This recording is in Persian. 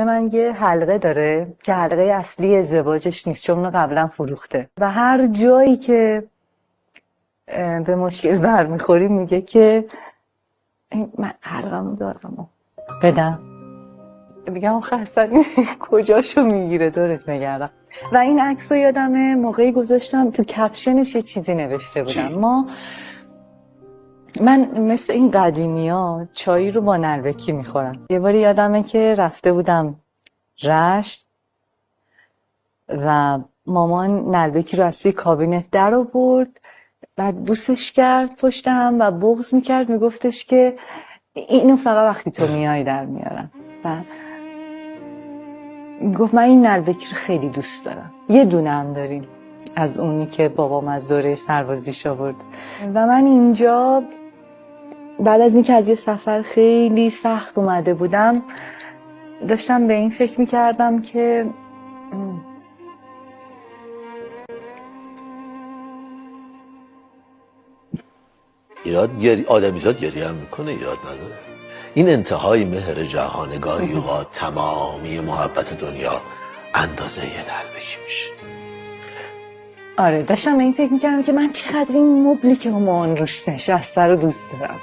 من یه حلقه داره که حلقه اصلی ازدواجش نیست چون اونو قبلا فروخته و هر جایی که به مشکل برمیخوری میگه که من حلقه‌مو دارم بدم. میگم آخه اصلا کجاشو میگیره دورت نگردم. و این عکس رو یادمه موقعی گذاشتم تو کپشنش یه چیزی نوشته بودم. من مثل این قدیمی ها چایی رو با نلبکی میخورم. یه باری یادمه که رفته بودم رشت و مامان نلبکی رو از توی کابینت در آورد، بعد بوسش کرد پشتم و بغض میکرد، میگفتش که اینو فقط وقتی تو میای در میارم. بعد گفت من این نلبکی رو خیلی دوست دارم. یه دونه هم داریم از اونی که بابام از دوره سربازیش آورد. و من اینجا بعد از اینکه از یه سفر خیلی سخت اومده بودم داشتم به این فکر میکردم که آدمیزاد گریه هم میکنه، ایراد نداره. این انتهای مهر جهان گاهی اوقات تمامی محبت دنیا اندازه یه نلبکی میشه. آره داشتم به این فکر میکردم که من چقدر این مبلی که مامان روش نشسته رو دوست دارم.